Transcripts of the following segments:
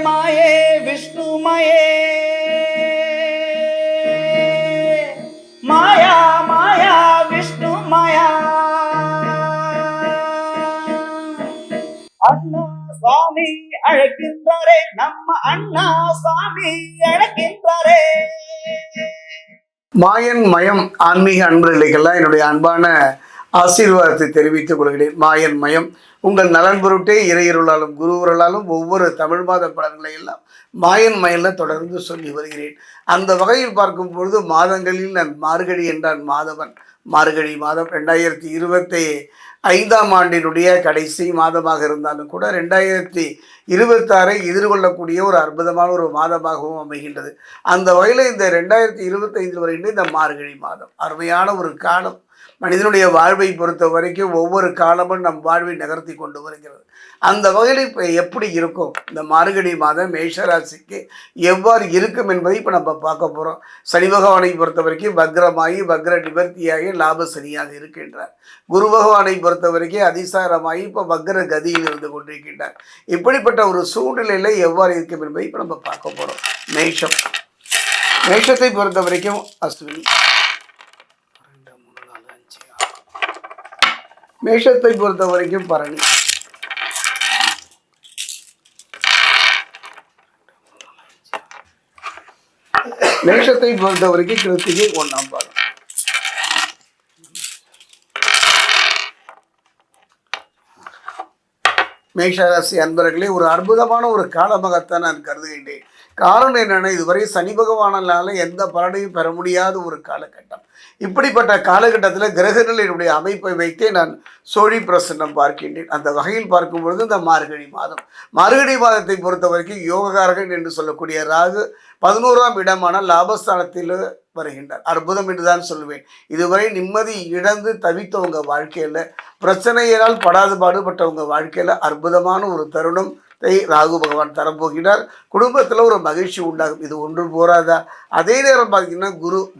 மாயே விஷ்ணுமயே மாயா மாயா விஷ்ணு மாயா அண்ணா சுவாமி அழைக்கின்றாரே நம்ம அண்ணா சுவாமி அழைக்கின்றாரே. மாயன் மயம் ஆன்மீக அன்பர்களுக்கெல்லாம் என்னுடைய அன்பான ஆசீர்வாதத்தை தெரிவித்துக் கொள்கிறேன். மாயன் மயம் உங்கள் நலன் பொருட்டே இறையருளாலும் குருவருளாலும் ஒவ்வொரு தமிழ் மாத பலன்களை எல்லாம் மாயன் மயனில் தொடர்ந்து சொல்லி வருகிறேன். அந்த வகையில் பார்க்கும் பொழுது மாதங்களில் நான் மார்கழி என்றான் மாதவன். மார்கழி மாதம் 2025ஆம் ஆண்டினுடைய கடைசி மாதமாக இருந்தாலும் கூட 2026 எதிர்கொள்ளக்கூடிய ஒரு அற்புதமான ஒரு மாதமாகவும் அமைகின்றது. அந்த வகையில் இந்த 2025 வரையிலும் இந்த மார்கழி மாதம் அருமையான ஒரு காலம். மனிதனுடைய வாழ்வை பொறுத்த வரைக்கும் ஒவ்வொரு காலமும் நம் வாழ்வை நகர்த்தி கொண்டு வருகிறது. அந்த வகையில் இப்போ எப்படி இருக்கும் இந்த மார்கழி மாதம் மேஷராசிக்கு எவ்வாறு இருக்கும் என்பதை இப்போ நம்ம பார்க்க போகிறோம். சனி பகவானை பொறுத்த வரைக்கும் வக்ரமாகி வக்ர நிவர்த்தியாகி லாப சனியாக இருக்கின்றார். குரு பகவானை பொறுத்த வரைக்கும் அதிசாரமாகி இப்போ வக்ர கதியில் இருந்து கொண்டிருக்கின்றார். இப்படிப்பட்ட ஒரு சூழ்நிலையில் எவ்வாறு இருக்கும் என்பதை இப்போ நம்ம பார்க்க போகிறோம். மேஷத்தை பொறுத்த வரைக்கும் அஸ்வினி, மேஷத்தை பொறுத்த வரைக்கும் பரணி, மேஷத்தை பொறுத்த வரைக்கும் கிருத்திகை 1ஆம் பாதம், மேஷராசி அன்பர்களே ஒரு அற்புதமான ஒரு காலமாகத்தான் நான் கருதுகின்றேன். காரணம் என்னென்னா, இதுவரை சனி பகவானால எந்த பலனையும் பெற முடியாத ஒரு காலகட்டம். இப்படிப்பட்ட காலகட்டத்தில் கிரகங்களினுடைய அமைப்பை வைத்தே நான் சோழி பிரசன்னம் பார்க்கின்றேன். அந்த வகையில் பார்க்கும் பொழுது இந்த மார்கழி மாதத்தை பொறுத்த வரைக்கும் யோககாரகன் என்று சொல்லக்கூடிய ராகு 11ஆம் இடமான லாபஸ்தானத்தில் வருகின்றார். அற்புதம் என்றுதான் சொல்லுவேன். இதுவரை நிம்மதி இழந்து தவித்தவங்க வாழ்க்கையில், பிரச்சனையினால் படாது பாடுபட்டவங்க வாழ்க்கையில் அற்புதமான ஒரு தருணம் ராகு பகவான் தரப்போகிறார். குடும்பத்தில் ஒரு மகிழ்ச்சி உண்டாகும். இது ஒன்று போராதா? அதே நேரம் பார்த்தீங்கன்னா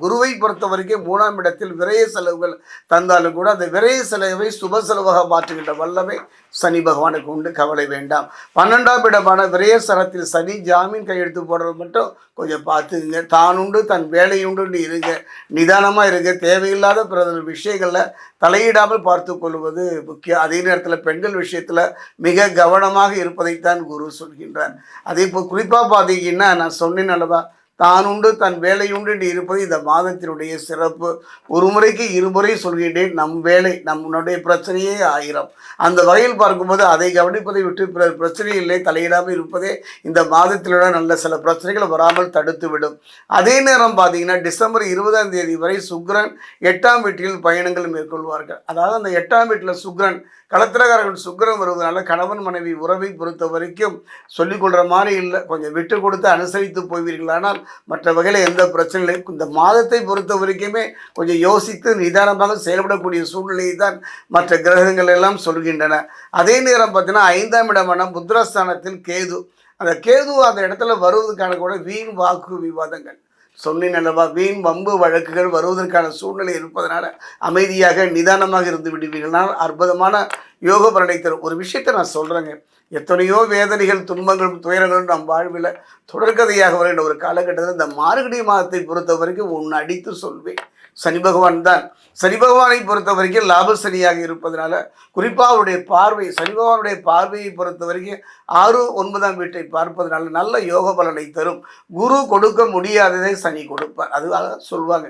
குருவை பொறுத்த வரைக்கும் 3ஆம் இடத்தில் விரைய செலவுகள் தந்தாலும் கூட அந்த விரைய செலவை சுப செலவாக மாற்றுகின்ற வல்லமை சனி பகவானுக்கு உண்டு. கவலை வேண்டாம். 12ஆம் இடமான விரைய ஸ்தலத்தில் சனி ஜாமீன் கையெழுத்து போடுறது மட்டும் கொஞ்சம் பார்த்துங்க. தான் உண்டு தன் வேலை உண்டு இருங்க, நிதானமாக இருங்க. தேவையில்லாத பிற விஷயங்களில் தலையிடாமல் பார்த்து கொள்வது முக்கியம். அதே நேரத்தில் பெண்கள் விஷயத்தில் மிக கவனமாக இருப்பதைத்தான் குரு சொல்கின்றார். அதே இப்போ குறிப்பாக பார்த்தீங்கன்னா, நான் சொன்னேன் அல்லவா, தான் உண்டு தன் வேலை உண்டு என்று இருப்பது இந்த மாதத்தினுடைய சிறப்பு. ஒரு முறைக்கு இருமுறை சொல்கின்றேன். நம் வேலை நம்முடைய பிரச்சனையே 1000. அந்த வகையில் பார்க்கும்போது அதை கவனிப்பதை விட்டு பிற பிரச்சனைகளை தலையிடாமல் இருப்பதே இந்த மாதத்திலுள்ள நல்ல சில பிரச்சனைகள் வராமல் தடுத்து விடும். அதே நேரம் பார்த்தீங்கன்னா, டிசம்பர் 20ஆம் தேதி வரை சுக்கிரன் 8ஆம் வீட்டில் பயணங்கள் மேற்கொள்வார்கள். அதாவது அந்த 8ஆம் வீட்டில் சுக்கிரன் களத்திரக்காரர்கள் சுக்கிரன் வருவதனால கணவன் மனைவி உறவை பொறுத்த வரைக்கும் சொல்லிக்கொள்கிற மாதிரி இல்லை. கொஞ்சம் விட்டு கொடுத்து அனுசரித்து போய்வீர்களானால் மற்ற வகையில் எந்த பிரச்சனையும். இந்த மாதத்தை பொறுத்த வரைக்குமே கொஞ்சம் யோசித்து நிதானமாக செயல்படக்கூடிய சூழ்நிலையை தான் மற்ற கிரகங்கள் எல்லாம் சொல்கின்றன. அதே நேரம் பார்த்தீங்கன்னா, 5ஆம் இடமான புத்திரஸ்தானத்தில் கேது. அந்த கேது அந்த இடத்துல வருவதற்கான கூட வீண் வாக்கு விவாதங்கள் சொன்னேன் அல்லவா, வீண் வம்பு வழக்குகள் வருவதற்கான சூழ்நிலை இருப்பதனால அமைதியாக நிதானமாக இருந்து விடுவீர்கள்னால் அற்புதமான யோக பலனை தரும். ஒரு விஷயத்தை நான் சொல்கிறேங்க, எத்தனையோ வேதனைகள் துன்பங்களும் துயரங்களும் நம் வாழ்வில் தொடர்கதையாக வருகின்ற ஒரு காலகட்டத்தில் இந்த மார்கழி மாதத்தை பொறுத்த வரைக்கும் ஒன்று அடித்து சொல்வேன். சனி பகவான் தான். சனி பகவானை பொறுத்த வரைக்கும் லாப சனியாக இருப்பதனால குறிப்பாக அவருடைய பார்வை, சனி பகவானுடைய பார்வையை பொறுத்த வரைக்கும் 6, 9ஆம் வீட்டை பார்ப்பதனால நல்ல யோக பலனை தரும். குரு கொடுக்க முடியாததை சனி கொடுப்பார். அது சொல்லுவாங்க,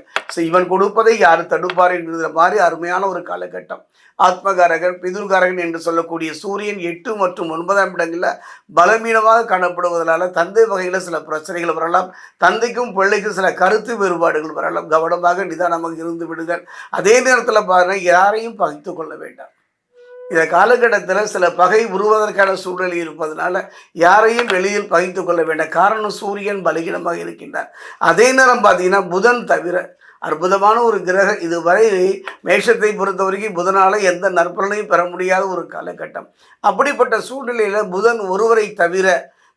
இவன் கொடுப்பதை யார் தடுப்பார் என்கிற மாதிரி அருமையான ஒரு காலகட்டம். ஆத்மகாரகன் பிதுர்காரகன் என்று சொல்லக்கூடிய சூரியன் 8 மற்றும் 9ஆம் இடங்களில் பலவீனமாக காணப்படுவதனால தந்தை வகையில் சில பிரச்சனைகள் வரலாம். தந்தைக்கும் பிள்ளைக்கும் சில கருத்து வேறுபாடுகள் வரலாம். கவனமாக நிதானமாக இருந்து விடுங்கள். அதே நேரத்தில் பாருங்கள், யாரையும் பகைத்து கொள்ள வேண்டாம். இந்த காலகட்டத்தில் சில பகை உருவதற்கான சூழ்நிலை இருப்பதனால யாரையும் வெளியில் பகைத்து கொள்ள வேண்டாம். காரணம் சூரியன் பலகீனமாக இருக்கின்றார். அதே நேரம் பார்த்தீங்கன்னா, புதன் தவிர அற்புதமான ஒரு கிரகம். இதுவரை மேஷத்தை பொறுத்த வரைக்கும் புதனால் எந்த நற்பலனையும் பெற முடியாத ஒரு காலகட்டம். அப்படிப்பட்ட சூழ்நிலையில் புதன் ஒருவரை தவிர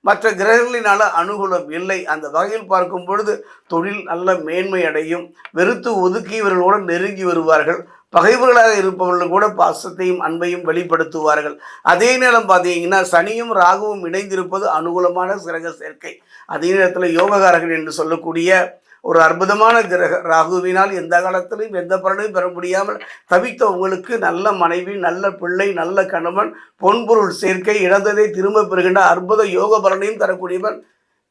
மற்ற கிரகங்களினால அனுகூலம் இல்லை. அந்த வகையில் பார்க்கும் பொழுது தொழில் நல்ல மேன்மை அடையும். வெறுத்து ஒதுக்கியவர்களோடு நெருங்கி வருவார்கள். பகைவர்களாக இருப்பவர்கள் கூட பாசத்தையும் அன்பையும் வெளிப்படுத்துவார்கள். அதே நேரம் பார்த்தீங்கன்னா சனியும் ராகுவும் இணைந்திருப்பது அனுகூலமான கிரக சேர்க்கை. அதே நேரத்தில் யோககாரகன் என்று சொல்லக்கூடிய ஒரு அற்புதமான கிரக ராகுவினால் எந்த காலத்திலும் எந்த பலனையும் பெற முடியாமல் தவித்த உங்களுக்கு நல்ல மனைவி, நல்ல பிள்ளை, நல்ல கணவன், பொன்பொருள் சேர்க்கை, இழந்ததை திரும்ப பெறுகின்ற அற்புத யோக பலனையும் தரக்கூடியவன்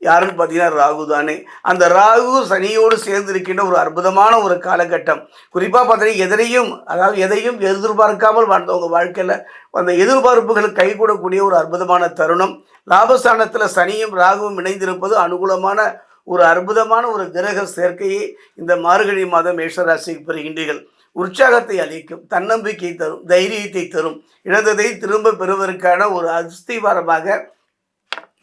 யாருன்னு பார்த்தீங்கன்னா ராகு தானே. அந்த ராகு சனியோடு சேர்ந்து இருக்கின்ற ஒரு அற்புதமான ஒரு காலகட்டம். குறிப்பாக பார்த்தீங்கன்னா எதையும் எதிர்பார்க்காமல் வாழ்ந்தவங்க வாழ்க்கையில் அந்த எதிர்பார்ப்புகள் கைகூடக்கூடிய ஒரு அற்புதமான தருணம். லாபஸ்தானத்தில் சனியும் ராகுவும் இணைந்திருப்பது அனுகூலமான ஒரு அற்புதமான ஒரு கிரக சேர்க்கையை இந்த மார்கழி மாதம் மேஷராசிக்கு பெறுகின்றீர்கள். உற்சாகத்தை அளிக்கும், தன்னம்பிக்கை தரும், தைரியத்தை தரும், இழந்ததை திரும்ப பெறுவதற்கான ஒரு அஸ்திவாரமாக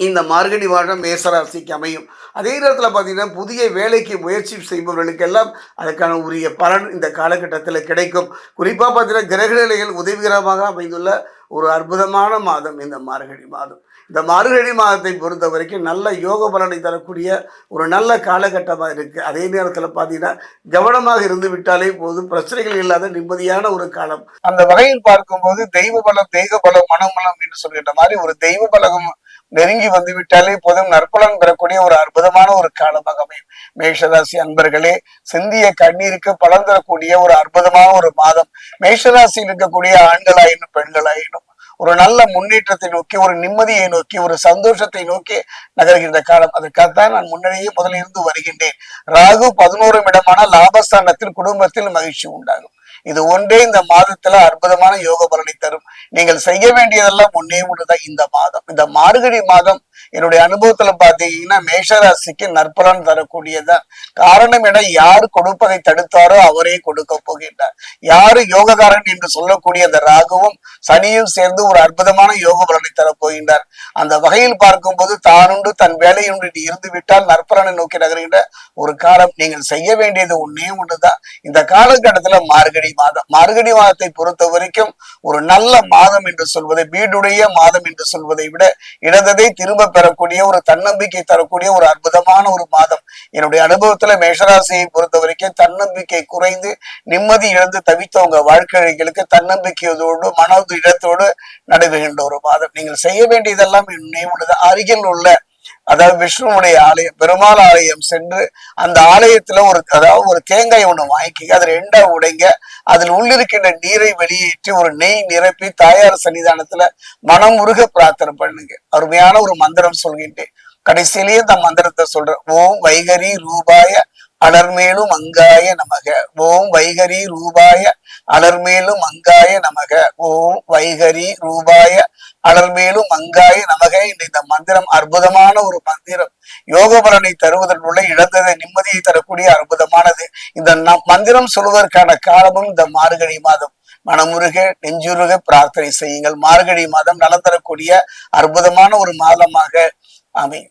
இந்த மார்கழி மாதம் மேசராசிக்கு அமையும். அதே நேரத்தில் பார்த்தீங்கன்னா புதிய வேலைக்கு முயற்சி செய்பவர்களுக்கெல்லாம் அதுக்கான உரிய பலன் இந்த காலகட்டத்தில் கிடைக்கும். குறிப்பாக பார்த்தீங்கன்னா கிரகநிலைகள் உதவிகரமாக அமைந்துள்ள ஒரு அற்புதமான மாதம் இந்த மார்கழி மாதம். இந்த மார்கழி மாதத்தை பொறுத்த வரைக்கும் நல்ல யோக பலனை தரக்கூடிய ஒரு நல்ல காலகட்டமாக இருக்குது. அதே நேரத்தில் பார்த்தீங்கன்னா கவனமாக இருந்து விட்டாலே போதும், பிரச்சனைகள் இல்லாத நிம்மதியான ஒரு காலம். அந்த வகையில் பார்க்கும்போது தெய்வ பலம், தெய்வ பலம், மனோபலம் என்று சொல்கின்ற மாதிரி ஒரு தெய்வ பலகம் நெருங்கி வந்து விட்டாலே போதும் நற்பலன் பெறக்கூடிய ஒரு அற்புதமான ஒரு காலமாக அமையும். மேஷராசி அன்பர்களே, சிந்திய கண்ணீருக்கு பலன் தரக்கூடிய ஒரு அற்புதமான ஒரு மாதம். மேஷராசியில் இருக்கக்கூடிய ஆண்களாயினும் பெண்களாயினும் ஒரு நல்ல முன்னேற்றத்தை நோக்கி, ஒரு நிம்மதியை நோக்கி, ஒரு சந்தோஷத்தை நோக்கி நகர்கின்ற காலம். அதற்காகத்தான் நான் முன்னரே முதலில் இருந்து வருகின்றேன். ராகு 11ஆம் இடமான லாபஸ்தானத்தில் குடும்பத்தில் மகிழ்ச்சி உண்டாகும். இது ஒன்றே இந்த மாதத்துல அற்புதமான யோக பலனை தரும். நீங்கள் செய்ய வேண்டியதெல்லாம் ஒன்னே ஒன்றுதான். இந்த மாதம், இந்த மார்கழி மாதம் என்னுடைய அனுபவத்துல பாத்தீங்கன்னா மேஷராசிக்கு நற்பலன் தரக்கூடியதான். காரணம் என யாரு கொடுப்பதை தடுத்தாரோ அவரே கொடுக்க போகின்றார். யாரு யோககாரன் என்று சொல்லக்கூடிய அந்த ராகுவும் சனியும் சேர்ந்து ஒரு அற்புதமான யோக பலனை தரப்போகின்றார். அந்த வகையில் பார்க்கும்போது தானுண்டு தன் வேலையுண்டு இருந்து விட்டால் நற்பலனை நோக்கி நகர்கின்ற ஒரு காலம். நீங்கள் செய்ய வேண்டியது ஒன்னே ஒன்றுதான். இந்த காலகட்டத்துல மார்கழி மாதம், மார்கழி மாதத்தை பொறுத்த வரைக்கும் ஒரு நல்ல மாதம் என்று சொல்வதை, வீடுடைய மாதம் என்று சொல்வதை விட இழந்ததை திரும்ப பெறக்கூடிய ஒரு தன்னம்பிக்கை தரக்கூடிய ஒரு அற்புதமான ஒரு மாதம். என்னுடைய அனுபவத்துல மேஷராசியை பொறுத்த வரைக்கும் தன்னம்பிக்கை குறைந்து நிம்மதி இழந்து தவித்தவங்க வாழ்க்கைகளுக்கு தன்னம்பிக்கையோடு மன இடத்தோடு நடைபெறுகின்ற ஒரு மாதம். நீங்கள் செய்ய வேண்டியதெல்லாம் நினைவுள்ளது. அருகில் உள்ள அதாவது விஷ்ணுவுடைய ஆலயம், பெருமாள் ஆலயம் சென்று அந்த ஆலயத்துல ஒரு தேங்காய் ஒண்ணு வாங்கி அதை 2ஆ உடைங்க. அதில் உள்ளிருக்கின்ற நீரை வெளியேற்றி ஒரு நெய் நிரப்பி தாயார் சன்னிதானத்துல மனம் உருக பிரார்த்தனை பண்ணுங்க. அருமையான ஒரு மந்திரம் சொல்கின்றேன். கடைசியிலேயே இந்த மந்திரத்தை சொல்றேன். ஓம் வைகரி ரூபாய அலர்மேலும் அங்காய நமக. ஓம் வைகரி ரூபாய அலர்மேலும் அங்காய நமக. ஓம் வைகரி ரூபாய அலர்மேலும் அங்காய நமக என்ற இந்த மந்திரம் அற்புதமான ஒரு மந்திரம். யோக பலனை தருவதற்குள்ள இழந்ததை நிம்மதியை தரக்கூடிய அற்புதமானது. இந்த மந்திரம் சொல்வதற்கான காலமும் இந்த மார்கழி மாதம். மனமுருக நெஞ்சுருக பிரார்த்தனை செய்யுங்கள். மார்கழி மாதம் நலம் தரக்கூடிய அற்புதமான ஒரு மாதமாக அமையும்.